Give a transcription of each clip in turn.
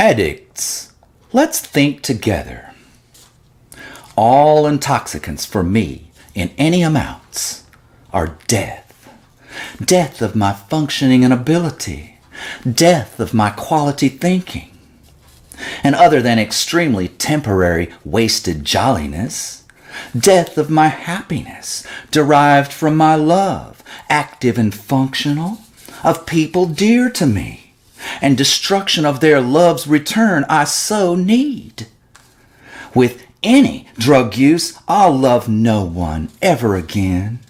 Addicts, let's think together. All intoxicants for me, in any amounts, are death. Death of my functioning and ability. Death of my quality thinking. And other than extremely temporary wasted jolliness, death of my happiness derived from my love, active and functional, of people dear to me, and destruction of their love's return I so need. With any drug use, I'll love no one ever again,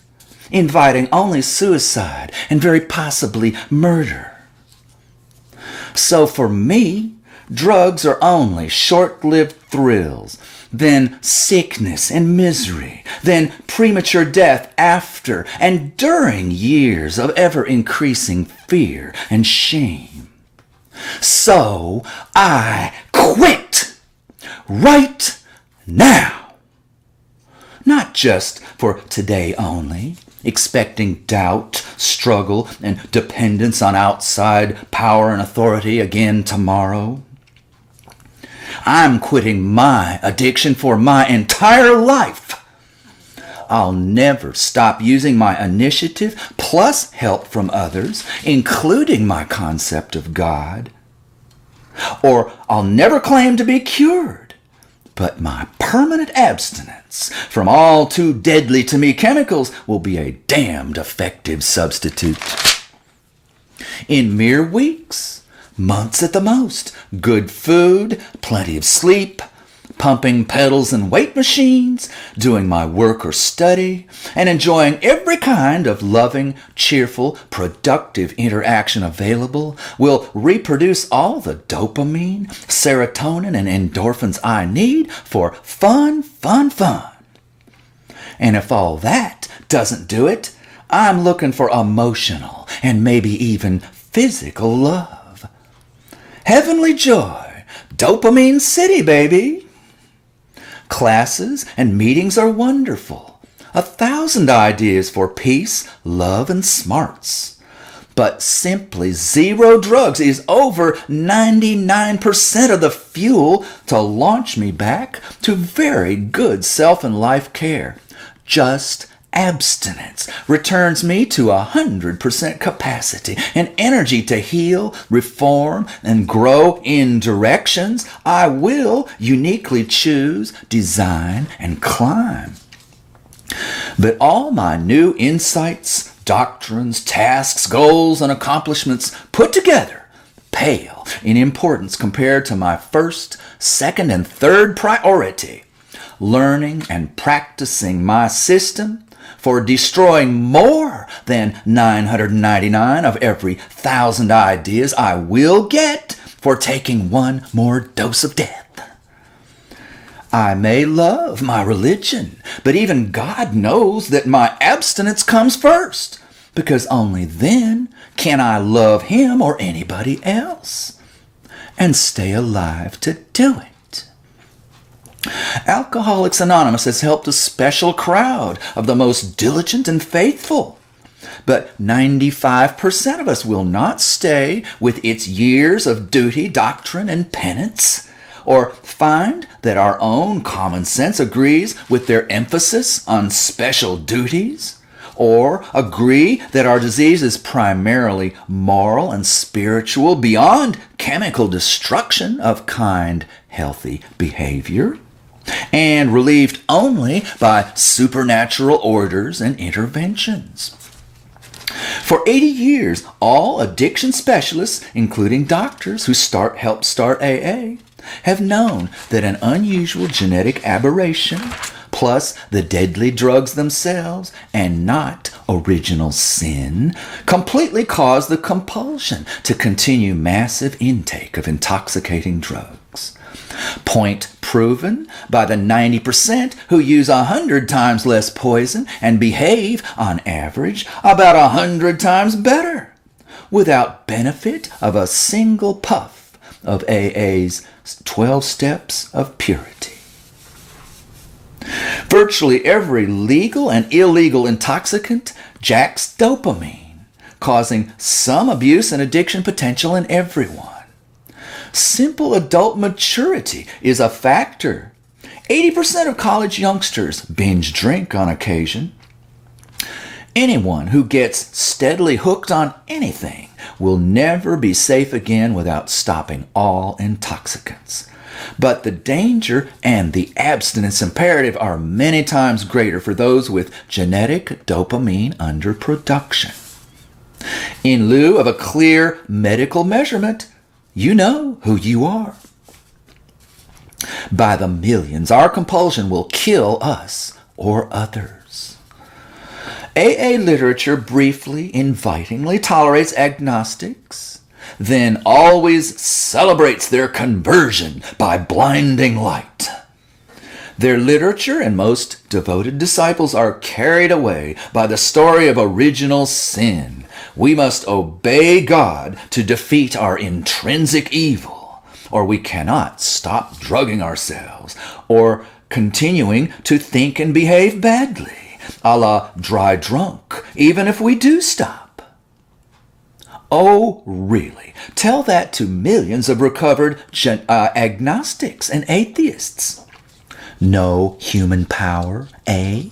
inviting only suicide and very possibly murder. So for me, drugs are only short-lived thrills, then sickness and misery, then premature death after and during years of ever-increasing fear and shame. So I quit right now. Not just for today only, expecting doubt, struggle, and dependence on outside power and authority again tomorrow. I'm quitting my addiction for my entire life. I'll never stop using my initiative plus help from others, including my concept of God. Or I'll never claim to be cured, but my permanent abstinence from all too deadly to me chemicals will be a damned effective substitute. In mere weeks, months at the most, good food, plenty of sleep, pumping pedals and weight machines, doing my work or study, and enjoying every kind of loving, cheerful, productive interaction available will reproduce all the dopamine, serotonin, and endorphins I need for fun, fun, fun. And if all that doesn't do it, I'm looking for emotional and maybe even physical love. Heavenly joy, dopamine city, baby. Classes and meetings are wonderful. 1,000 ideas for peace, love, and smarts. But simply zero drugs is over 99% of the fuel to launch me back to very good self and life care. Just abstinence returns me to 100% capacity and energy to heal, reform, and grow in directions I will uniquely choose, design, and climb. But all my new insights, doctrines, tasks, goals, and accomplishments put together pale in importance compared to my first, second, and third priority, learning and practicing my system for destroying more than 999 of every 1,000 ideas I will get for taking one more dose of death. I may love my religion, but even God knows that my abstinence comes first, because only then can I love Him or anybody else and stay alive to do it. Alcoholics Anonymous has helped a special crowd of the most diligent and faithful. But 95% of us will not stay with its years of duty, doctrine, and penance, or find that our own common sense agrees with their emphasis on special duties, or agree that our disease is primarily moral and spiritual beyond chemical destruction of kind, healthy behavior, and relieved only by supernatural orders and interventions. For 80 years, all addiction specialists, including doctors who helped start AA, have known that an unusual genetic aberration, plus the deadly drugs themselves, and not original sin, completely caused the compulsion to continue massive intake of intoxicating drugs. Point proven by the 90% who use 100 times less poison and behave, on average, about 100 times better, without benefit of a single puff of AA's 12 steps of purity. Virtually every legal and illegal intoxicant jacks dopamine, causing some abuse and addiction potential in everyone. Simple adult maturity is a factor. 80% of college youngsters binge drink on occasion. Anyone who gets steadily hooked on anything will never be safe again without stopping all intoxicants. But the danger and the abstinence imperative are many times greater for those with genetic dopamine underproduction. In lieu of a clear medical measurement, you know who you are. By the millions, our compulsion will kill us or others. AA literature briefly, invitingly tolerates agnostics, then always celebrates their conversion by blinding light. Their literature and most devoted disciples are carried away by the story of original sin. We must obey God to defeat our intrinsic evil, or we cannot stop drugging ourselves or continuing to think and behave badly, a la dry drunk, even if we do stop. Oh, really? Tell that to millions of recovered agnostics and atheists. No human power, eh?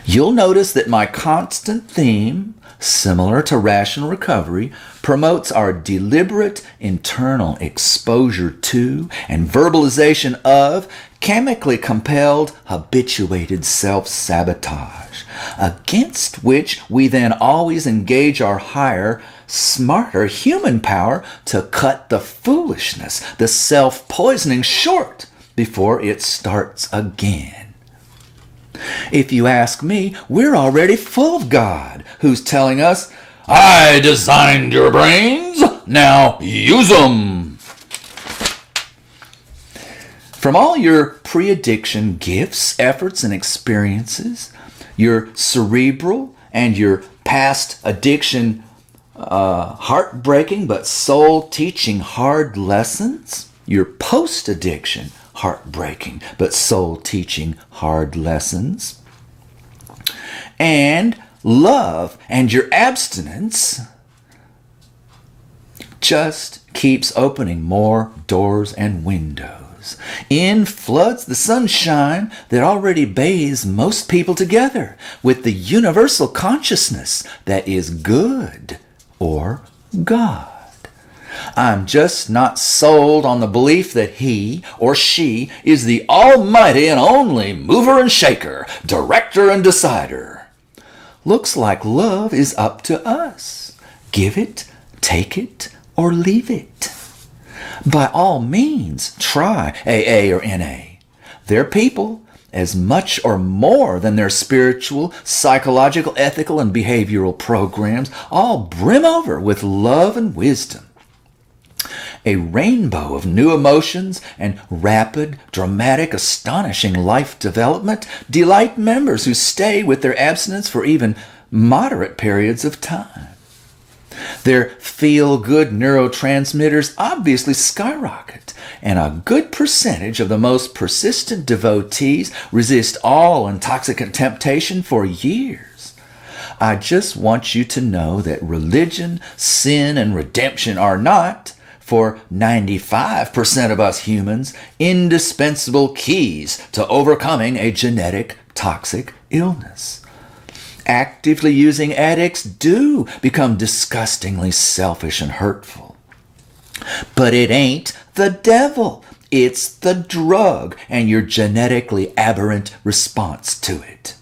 You'll notice that my constant theme, similar to rational recovery, promotes our deliberate internal exposure to and verbalization of chemically compelled, habituated self-sabotage, against which we then always engage our higher, smarter human power to cut the foolishness, the self-poisoning short before it starts again. If you ask me, we're already full of God, who's telling us, "I designed your brains, now use them." From all your pre-addiction gifts, efforts, and experiences, your cerebral and your past addiction heartbreaking but soul-teaching hard lessons, your post-addiction heartbreaking but soul-teaching hard lessons, and love and your abstinence just keeps opening more doors and windows. In floods the sunshine that already bathes most people together with the universal consciousness that is good or God. I'm just not sold on the belief that he or she is the almighty and only mover and shaker, director and decider. Looks like love is up to us. Give it, take it, or leave it. By all means, try AA or NA. They're people as much or more than their spiritual, psychological, ethical, and behavioral programs, all brim over with love and wisdom. A rainbow of new emotions and rapid, dramatic, astonishing life development delight members who stay with their abstinence for even moderate periods of time. Their feel-good neurotransmitters obviously skyrocket, and a good percentage of the most persistent devotees resist all intoxicant temptation for years. I just want you to know that religion, sin, and redemption are not, for 95% of us humans, indispensable keys to overcoming a genetic toxic illness. Actively using addicts do become disgustingly selfish and hurtful. But it ain't the devil. It's the drug and your genetically aberrant response to it.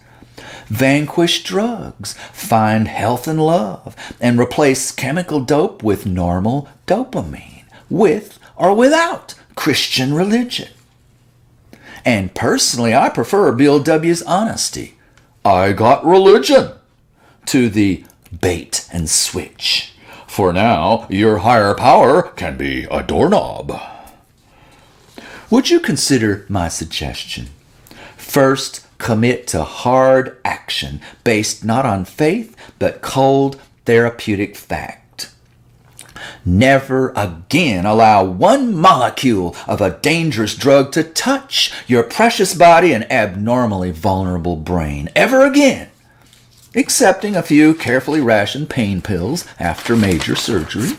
Vanquish drugs, find health and love, and replace chemical dope with normal dopamine, with or without Christian religion. And personally, I prefer Bill W.'s honesty. I got religion to the bait and switch. For now, your higher power can be a doorknob. Would you consider my suggestion? First, commit to hard action based not on faith, but cold therapeutic fact. Never again allow one molecule of a dangerous drug to touch your precious body and abnormally vulnerable brain. Ever again. Excepting a few carefully rationed pain pills after major surgery.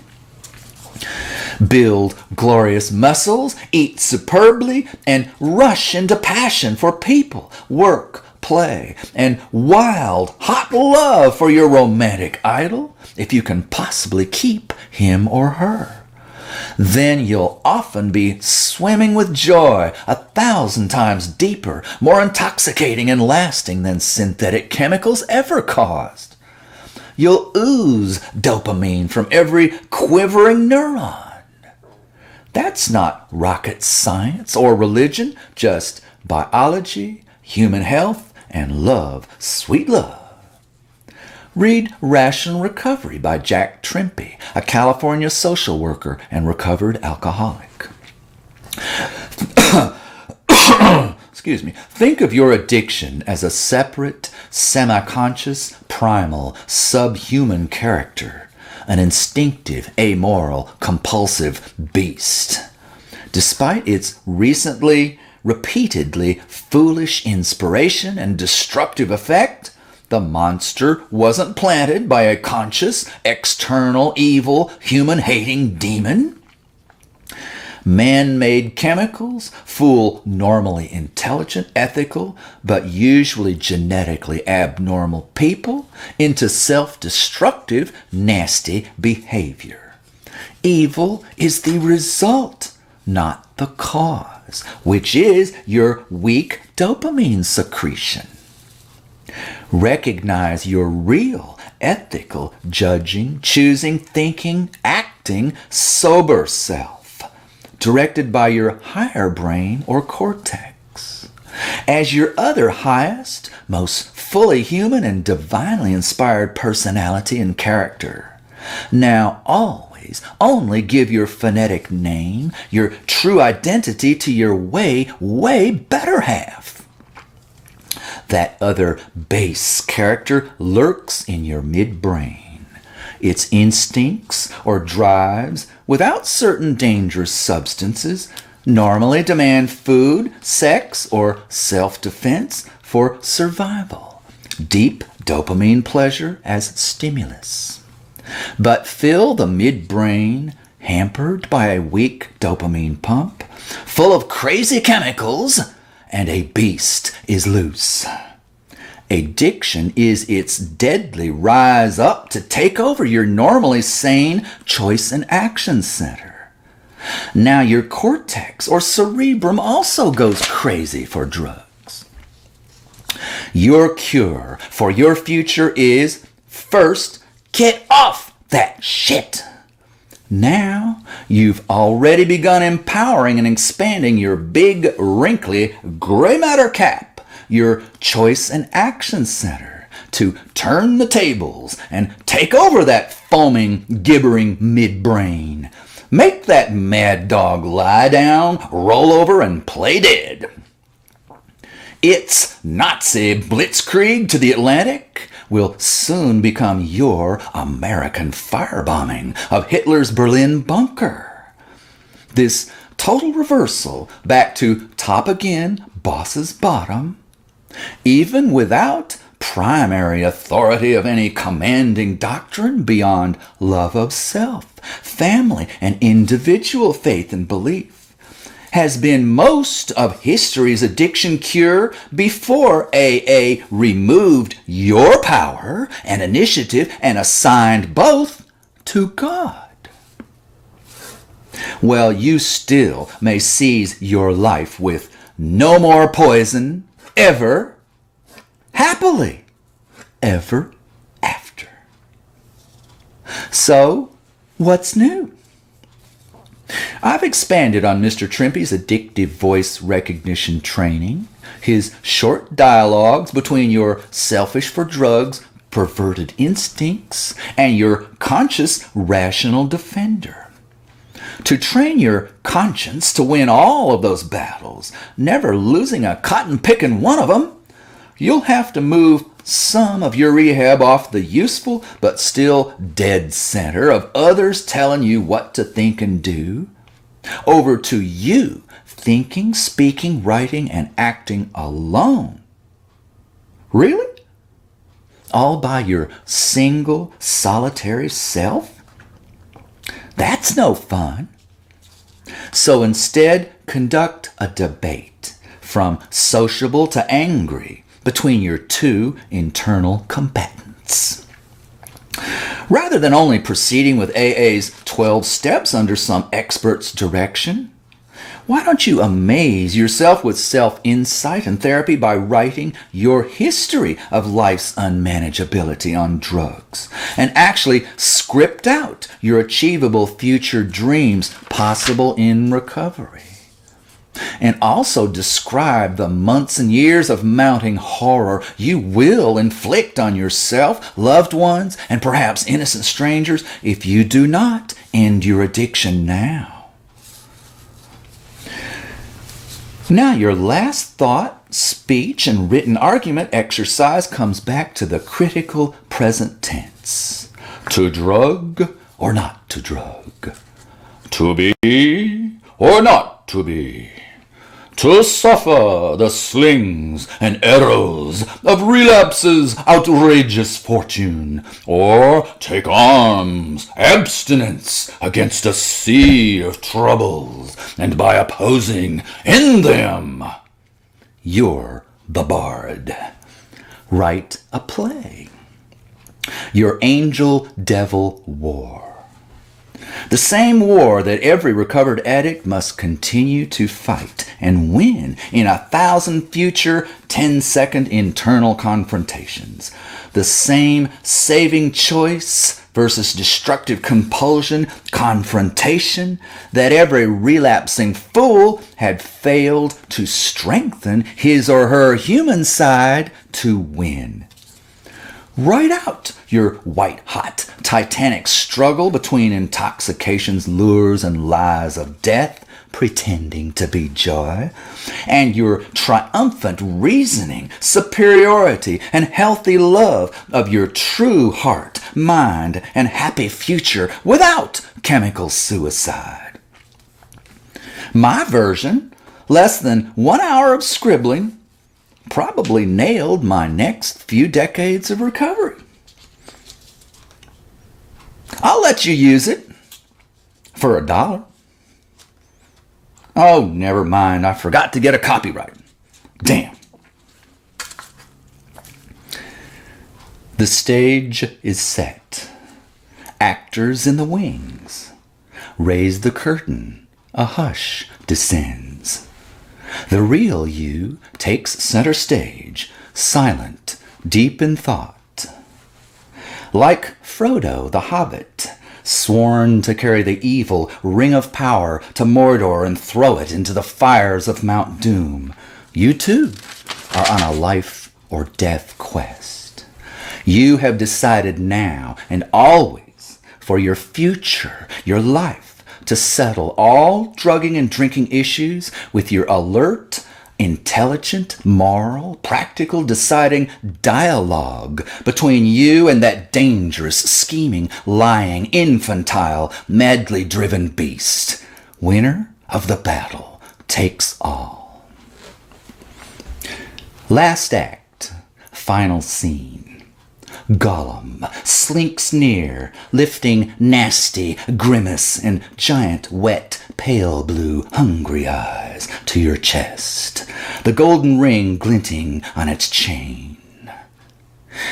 build glorious muscles, eat superbly, and rush into passion for people, work, play, and wild, hot love for your romantic idol, if you can possibly keep him or her. Then you'll often be swimming with joy 1,000 times deeper, more intoxicating and lasting than synthetic chemicals ever caused. You'll ooze dopamine from every quivering neuron. That's not rocket science or religion, just biology, human health, and love, sweet love. Read Rational Recovery by Jack Trimpey, a California social worker and recovered alcoholic. Excuse me. Think of your addiction as a separate, semi-conscious, primal, subhuman character, an instinctive, amoral, compulsive beast. Despite its repeatedly foolish inspiration and destructive effect, the monster wasn't planted by a conscious, external, evil, human-hating demon. Man-made chemicals fool normally intelligent, ethical, but usually genetically abnormal people into self-destructive, nasty behavior. Evil is the result, not the cause, which is your weak dopamine secretion. Recognize your real, ethical, judging, choosing, thinking, acting, sober self, directed by your higher brain or cortex, as your other highest, most fully human and divinely inspired personality and character. Now always only give your phonetic name, your true identity to your way, way better half. That other base character lurks in your midbrain. Its instincts or drives, without certain dangerous substances, normally demand food, sex, or self-defense for survival. Deep dopamine pleasure as stimulus. But fill the midbrain, hampered by a weak dopamine pump, full of crazy chemicals, and a beast is loose. Addiction is its deadly rise up to take over your normally sane choice and action center. Now your cortex or cerebrum also goes crazy for drugs. Your cure for your future is, first, get off that shit. Now, you've already begun empowering and expanding your big, wrinkly, gray matter cap, your choice and action center, to turn the tables and take over that foaming, gibbering midbrain. Make that mad dog lie down, roll over, and play dead. Its Nazi blitzkrieg to the Atlantic will soon become your American firebombing of Hitler's Berlin bunker. This total reversal back to top again, boss's bottom, even without primary authority of any commanding doctrine beyond love of self, family, and individual faith and belief, has been most of history's addiction cure before AA removed your power and initiative and assigned both to God. Well, you still may seize your life with no more poison ever, happily, ever after. So, what's new? I've expanded on Mr. Trimpey's addictive voice recognition training, his short dialogues between your selfish for drugs, perverted instincts, and your conscious rational defender. To train your conscience to win all of those battles, never losing a cotton-picking one of them, you'll have to move some of your rehab off the useful but still dead center of others telling you what to think and do, over to you thinking, speaking, writing, and acting alone. Really? All by your single, solitary self? That's no fun. So instead, conduct a debate from sociable to angry between your two internal combatants. Rather than only proceeding with AA's 12 steps under some expert's direction, why don't you amaze yourself with self-insight and therapy by writing your history of life's unmanageability on drugs and actually script out your achievable future dreams possible in recovery? And also describe the months and years of mounting horror you will inflict on yourself, loved ones, and perhaps innocent strangers if you do not end your addiction now. Now, your last thought, speech, and written argument exercise comes back to the critical present tense. To drug or not to drug? To be or not to be? To suffer the slings and arrows of relapse's outrageous fortune, or take arms, abstinence against a sea of troubles, and by opposing in them, you're the bard. Write a play. Your angel-devil war. The same war that every recovered addict must continue to fight and win in 1,000 future 10-second internal confrontations. The same saving choice versus destructive compulsion confrontation that every relapsing fool had failed to strengthen his or her human side to win. Write out your white-hot titanic struggle between intoxication's lures and lies of death, pretending to be joy, and your triumphant reasoning, superiority, and healthy love of your true heart, mind, and happy future without chemical suicide. My version, less than 1 hour of scribbling, probably nailed my next few decades of recovery. I'll let you use it for $1. Oh, never mind. I forgot to get a copyright. Damn. The stage is set. Actors in the wings. Raise the curtain. A hush descends. The real you takes center stage, silent, deep in thought. Like Frodo the Hobbit, sworn to carry the evil ring of power to Mordor and throw it into the fires of Mount Doom, you too are on a life or death quest. You have decided now and always for your future, your life, to settle all drugging and drinking issues with your alert, intelligent, moral, practical, deciding dialogue between you and that dangerous, scheming, lying, infantile, madly driven beast. Winner of the battle takes all. Last act, final scene. Gollum slinks near, lifting nasty grimace and giant, wet, pale blue, hungry eyes to your chest, the golden ring glinting on its chain.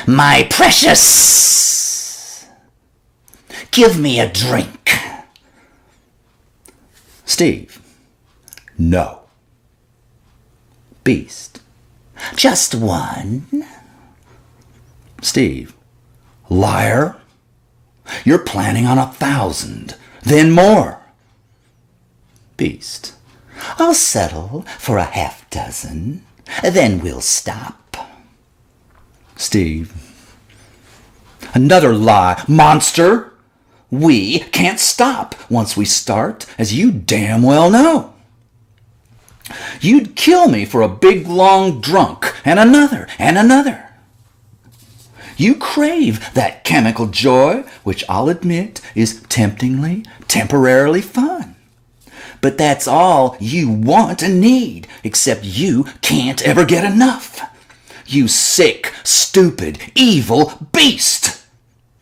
My precious! Give me a drink. Steve. No. Beast. Just one. Steve. Liar. You're planning on 1,000, then more. Beast. I'll settle for a half-dozen, then we'll stop. Steve. Another lie, monster. We can't stop once we start, as you damn well know. You'd kill me for a big, long drunk, and another. You crave that chemical joy, which I'll admit is temptingly, temporarily fun. But that's all you want and need, except you can't ever get enough. You sick, stupid, evil beast!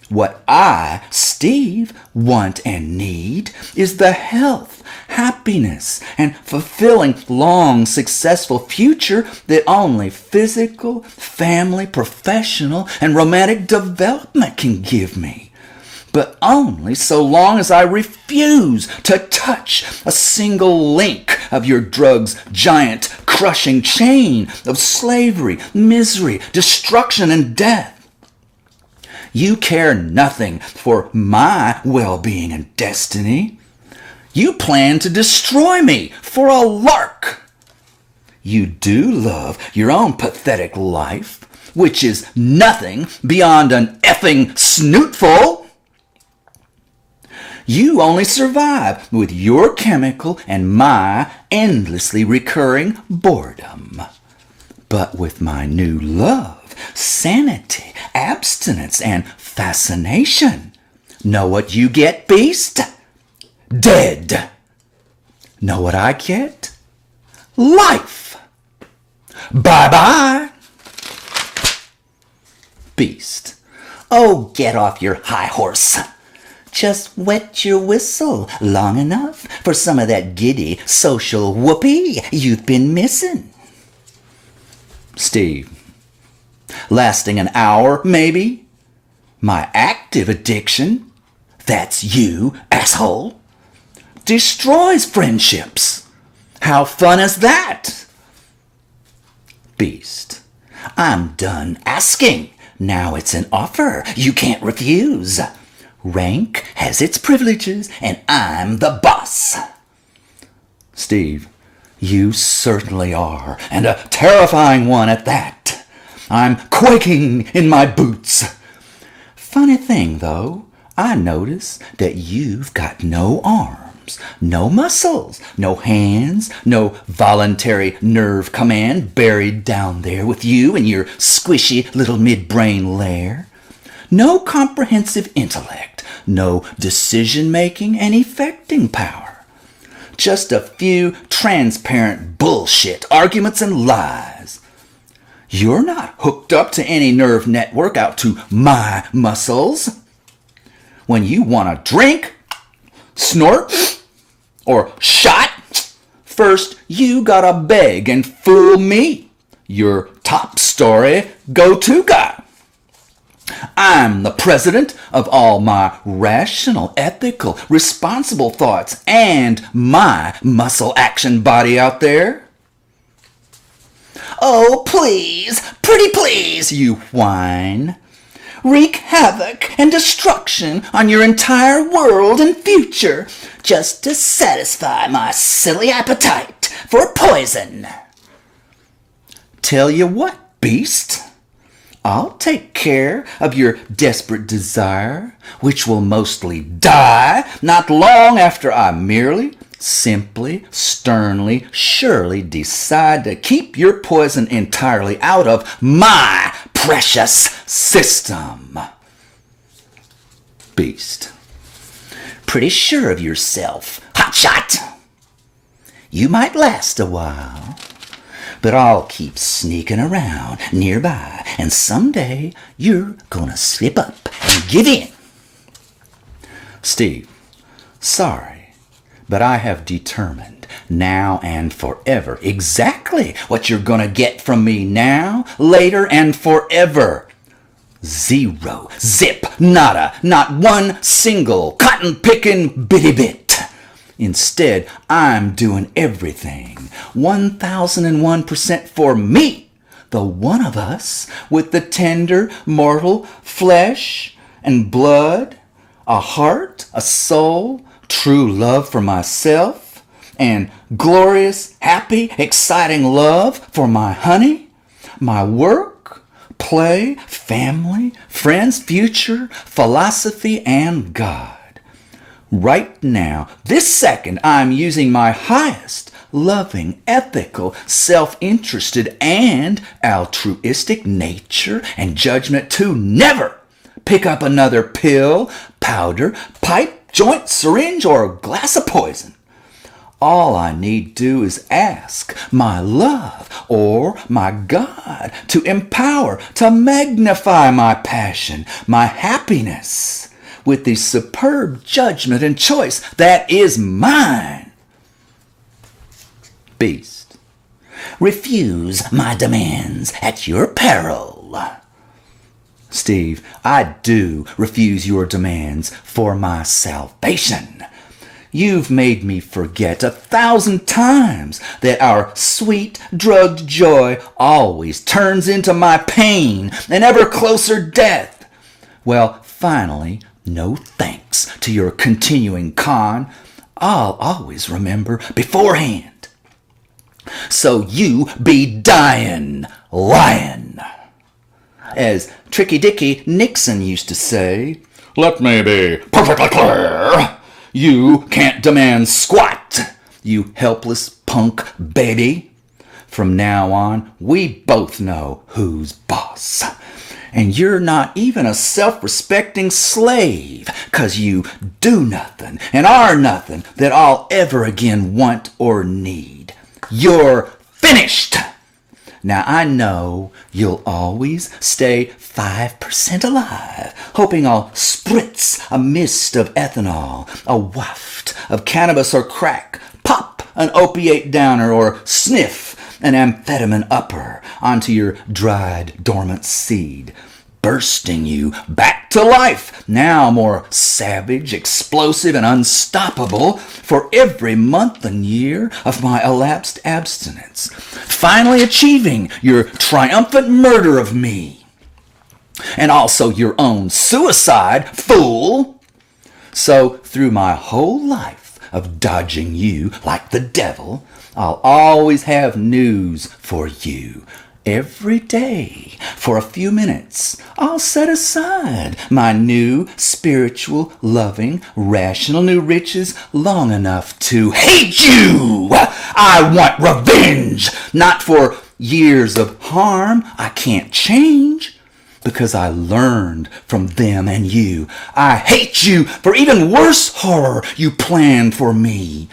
What I, Steve, want and need is the health, happiness, and fulfilling, long, successful future that only physical, family, professional, and romantic development can give me. But only so long as I refuse to touch a single link of your drug's giant, crushing chain of slavery, misery, destruction, and death. You care nothing for my well-being and destiny. You plan to destroy me for a lark. You do love your own pathetic life, which is nothing beyond an effing snootful. You only survive with your chemical and my endlessly recurring boredom. But with my new love, sanity, abstinence, and fascination, know what you get, beast? Dead. Know what I get? Life. Bye-bye. Beast. Oh, get off your high horse. Just wet your whistle long enough for some of that giddy social whoopee you've been missing. Steve. Lasting an hour, maybe? My active addiction, that's you, asshole, destroys friendships. How fun is that? Beast. I'm done asking. Now it's an offer you can't refuse. Rank has its privileges, and I'm the boss. Steve, you certainly are, and a terrifying one at that. I'm quaking in my boots. Funny thing, though, I notice that you've got no arms, no muscles, no hands, no voluntary nerve command buried down there with you in your squishy little midbrain lair. No comprehensive intellect, no decision-making and effecting power. Just a few transparent bullshit arguments and lies. You're not hooked up to any nerve network out to my muscles. When you want to drink, snort, or shot, first you gotta beg and fool me, your top story go-to guy. I'm the president of all my rational, ethical, responsible thoughts and my muscle action body out there. Oh, please, pretty please, you whine. Wreak havoc and destruction on your entire world and future just to satisfy my silly appetite for poison. Tell you what, beast. I'll take care of your desperate desire, which will mostly die not long after I merely, simply, sternly, surely decide to keep your poison entirely out of my precious system. Beast. Pretty sure of yourself, hotshot. You might last a while, but I'll keep sneaking around nearby, and someday you're gonna slip up and give in. Steve, sorry, but I have determined now and forever exactly what you're gonna get from me now, later, and forever. Zero, zip, nada, not one single cotton-picking bitty bit. Instead, I'm doing everything 1001% for me, the one of us with the tender, mortal flesh and blood, a heart, a soul, true love for myself, and glorious, happy, exciting love for my honey, my work, play, family, friends, future, philosophy, and God. Right now, this second, I'm using my highest, loving, ethical, self-interested, and altruistic nature and judgment to never pick up another pill, powder, pipe, joint, syringe, or glass of poison. All I need do is ask my love or my God to empower, to magnify my passion, my happiness with the superb judgment and choice that is mine. Beast, refuse my demands at your peril. Steve, I do refuse your demands for my salvation. You've made me forget 1,000 times that our sweet, drugged joy always turns into my pain and ever closer death. Well, finally, no thanks to your continuing con. I'll always remember beforehand. So you be dying, lying. As Tricky Dicky Nixon used to say, let me be perfectly clear. You can't demand squat, you helpless punk baby. From now on, we both know who's boss. And you're not even a self-respecting slave, 'cause you do nothing and are nothing that I'll ever again want or need. You're finished! Now I know you'll always stay 5% alive, hoping I'll spritz a mist of ethanol, a waft of cannabis or crack, pop an opiate downer, or sniff an amphetamine upper onto your dried, dormant seed, bursting you back to life, now more savage, explosive, and unstoppable for every month and year of my elapsed abstinence, finally achieving your triumphant murder of me, and also your own suicide, fool. So through my whole life of dodging you like the devil, I'll always have news for you. Every day, for a few minutes, I'll set aside my new, spiritual, loving, rational new riches long enough to hate you. I want revenge, not for years of harm I can't change, because I learned from them and you. I hate you for even worse horror you planned for me.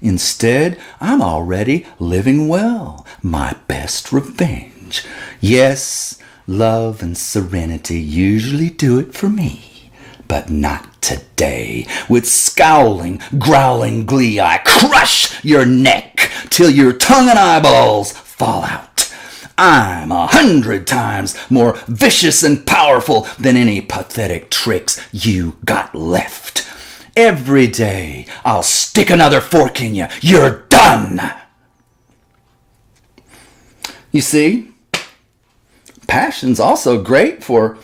Instead, I'm already living well, my best revenge. Yes, love and serenity usually do it for me, but not today. With scowling, growling glee, I crush your neck till your tongue and eyeballs fall out. I'm 100 times more vicious and powerful than any pathetic tricks you got left. Every day I'll stick another fork in you. You're done. You see, passion's also great for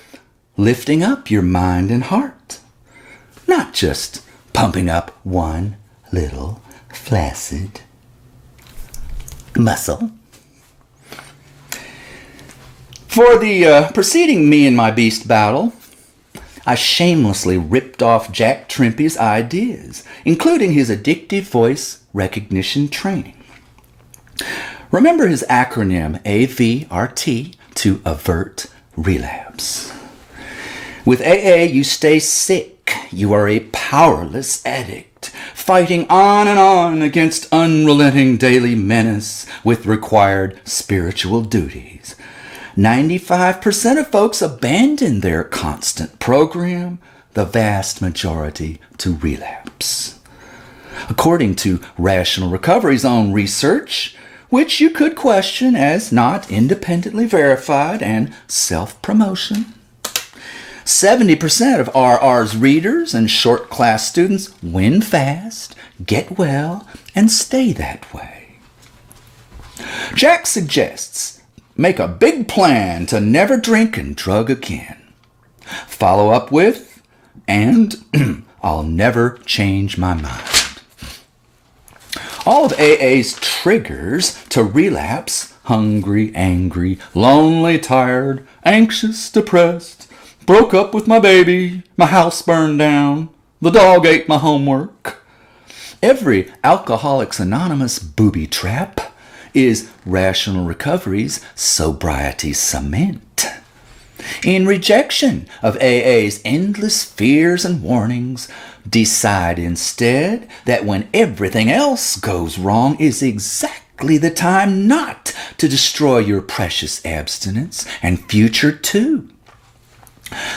lifting up your mind and heart, not just pumping up one little flaccid muscle. For the preceding Me and My Beast battle, I shamelessly ripped off Jack Trimpey's ideas, including his addictive voice recognition training. Remember his acronym AVRT to avert relapse. With AA, you stay sick. You are a powerless addict, fighting on and on against unrelenting daily menace with required spiritual duties. 95% of folks abandon their constant program, the vast majority to relapse. According to Rational Recovery's own research, which you could question as not independently verified and self-promotion, 70% of RR's readers and short class students win fast, get well, and stay that way. Jack suggests make a big plan to never drink and drug again. Follow up with, and I'll never change my mind. All of AA's triggers to relapse, hungry, angry, lonely, tired, anxious, depressed, broke up with my baby, my house burned down, the dog ate my homework. Every Alcoholics Anonymous booby trap is Rational Recovery's sobriety cement. In rejection of AA's endless fears and warnings, Decide instead that when everything else goes wrong is exactly the time not to destroy your precious abstinence and future too.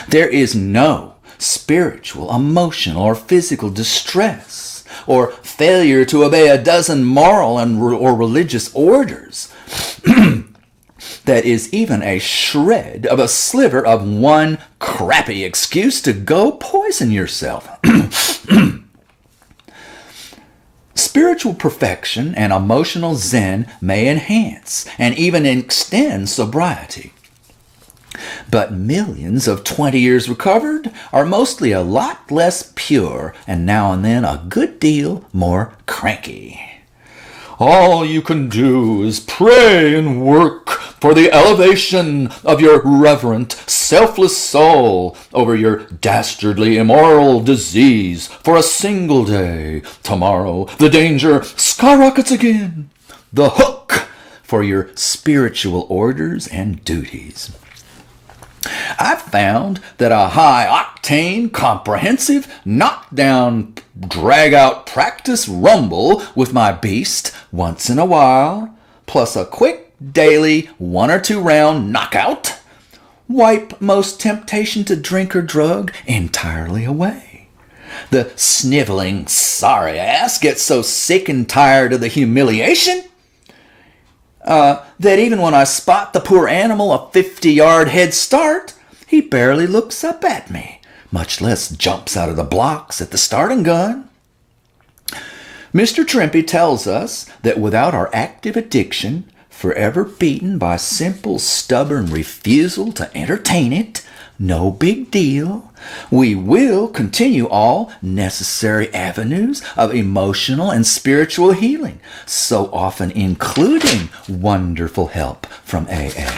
There is no spiritual, emotional, or physical distress or failure to obey a dozen moral or religious orders that is even a shred of a sliver of one crappy excuse to go poison yourself. Spiritual perfection and emotional zen may enhance and even extend sobriety. But millions of 20 years recovered are mostly a lot less pure and now and then a good deal more cranky. All you can do is pray and work for the elevation of your reverent, selfless soul over your dastardly immoral disease for a single day. Tomorrow, the danger skyrockets again. The hook for your spiritual orders and duties. I've found that a high-octane, comprehensive, knockdown, drag-out practice rumble with my beast once in a while, plus a quick daily 1 or 2 round knockout, wipe most temptation to drink or drug entirely away. The sniveling sorry ass gets so sick and tired of the humiliation that even when I spot the poor animal a 50-yard head start, he barely looks up at me, much less jumps out of the blocks at the starting gun. Mr. Trimpe tells us that without our active addiction, forever beaten by simple, stubborn refusal to entertain it, no big deal, we will continue all necessary avenues of emotional and spiritual healing, so often including wonderful help from AA.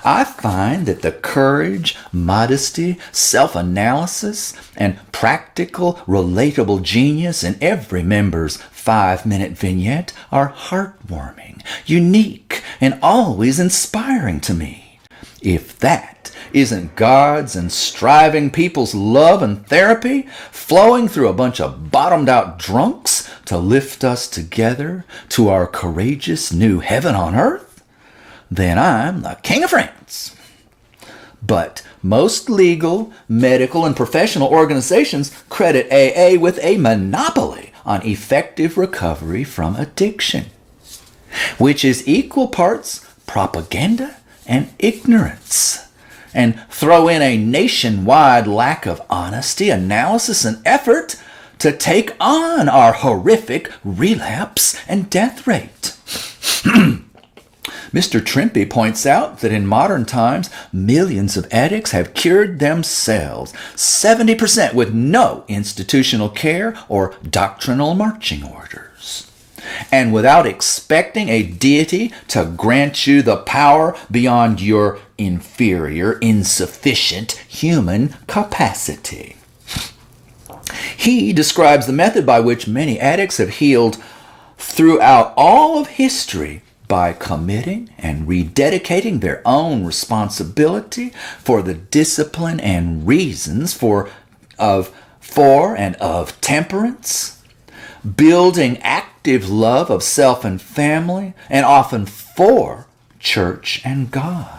I find that the courage, modesty, self-analysis, and practical, relatable genius in every member's 5-minute vignette are heartwarming, unique, and always inspiring to me. If that isn't God's and striving people's love and therapy flowing through a bunch of bottomed-out drunks to lift us together to our courageous new heaven on earth, then I'm the king of France. But most legal, medical, and professional organizations credit AA with a monopoly on effective recovery from addiction, which is equal parts propaganda and ignorance, and throw in a nationwide lack of honesty, analysis, and effort to take on our horrific relapse and death rate. Mr. Trimpe points out that in modern times, millions of addicts have cured themselves, 70% with no institutional care or doctrinal marching orders, and without expecting a deity to grant you the power beyond your inferior, insufficient human capacity. He describes the method by which many addicts have healed throughout all of history by committing and rededicating their own responsibility for the discipline and reasons for and of temperance, building active love of self and family, and often for church and God.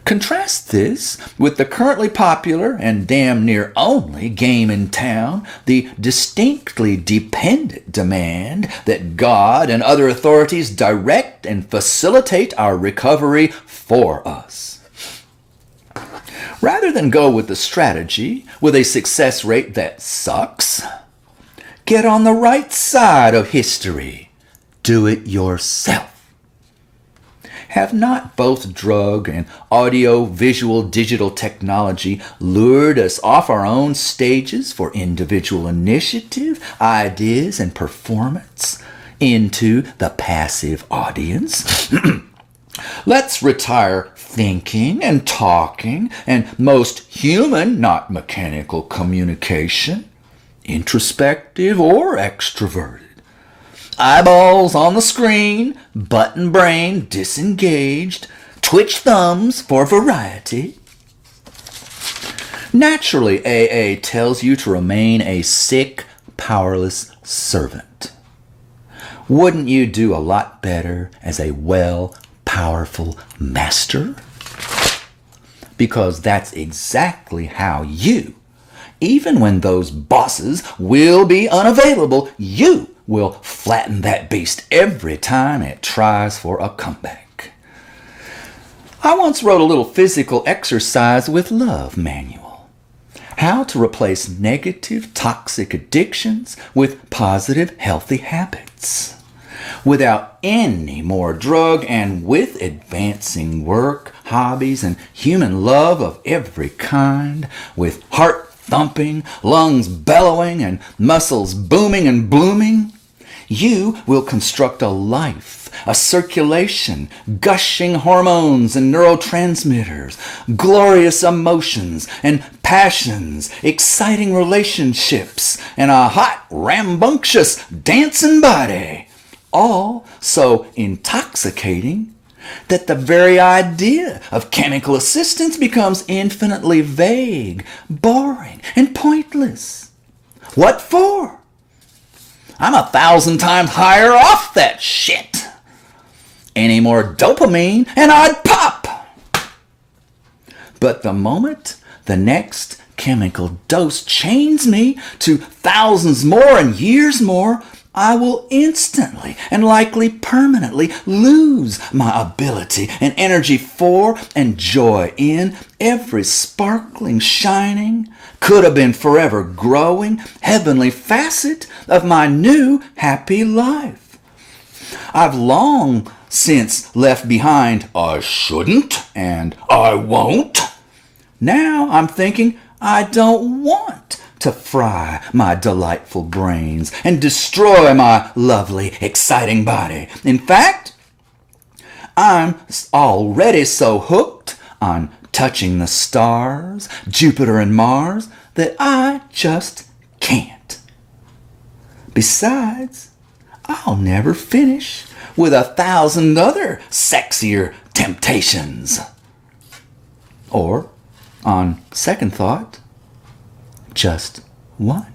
Contrast this with the currently popular and damn near only game in town, the distinctly dependent demand that God and other authorities direct and facilitate our recovery for us. Rather than go with the strategy with a success rate that sucks, get on the right side of history. Do it yourself. Have not both drug and audio-visual digital technology lured us off our own stages for individual initiative, ideas, and performance into the passive audience? Let's retire thinking and talking and most human, not mechanical communication, introspective or extroverted. Eyeballs on the screen, button brain disengaged, twitch thumbs for variety. Naturally, AA tells you to remain a sick, powerless servant. Wouldn't you do a lot better as a well, powerful master? Because that's exactly how you, even when those bosses will be unavailable, you will flatten that beast every time it tries for a comeback. I once wrote a little physical exercise with love manual. How to replace negative, toxic addictions with positive, healthy habits. Without any more drug and with advancing work, hobbies, and human love of every kind, with heart thumping, lungs bellowing, and muscles booming and blooming, you will construct a life, a circulation, gushing hormones and neurotransmitters, glorious emotions and passions, exciting relationships, and a hot, rambunctious, dancing body. All so intoxicating that the very idea of chemical assistance becomes infinitely vague, boring, and pointless. What for? I'm 1,000 times higher off that shit. Any more dopamine and I'd pop. But the moment the next chemical dose chains me to thousands more and years more, I will instantly and likely permanently lose my ability and energy for and joy in every sparkling, shining, could have been forever growing, heavenly facet of my new happy life. I've long since left behind I shouldn't and I won't. Now I'm thinking I don't want to fry my delightful brains and destroy my lovely, exciting body. In fact, I'm already so hooked on touching the stars, Jupiter and Mars, that I just can't. Besides, I'll never finish with 1,000 other sexier temptations. Or, on second thought, just one.